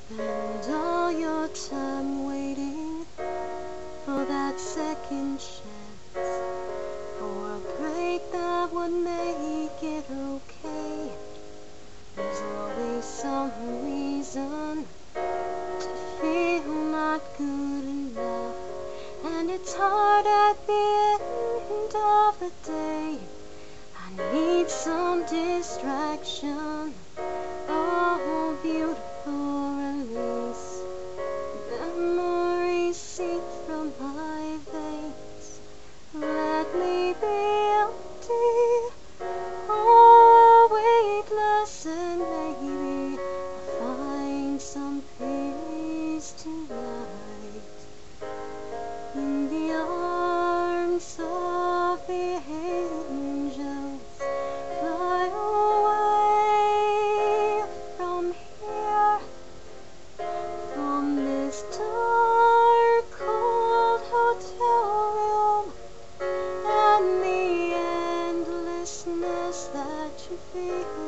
Spend all your time waiting for that second chance, for a break that would make it okay. There's always some reason to feel not good enough, and it's hard at the end of the day. I need some distraction, oh beautiful release. Memories seep from my veins, let me be empty, oh weightless, and maybe I'll find some peace tonight in the arms of the angels. Fly away from here, from this dark, cold hotel room, and the endlessness that you feel.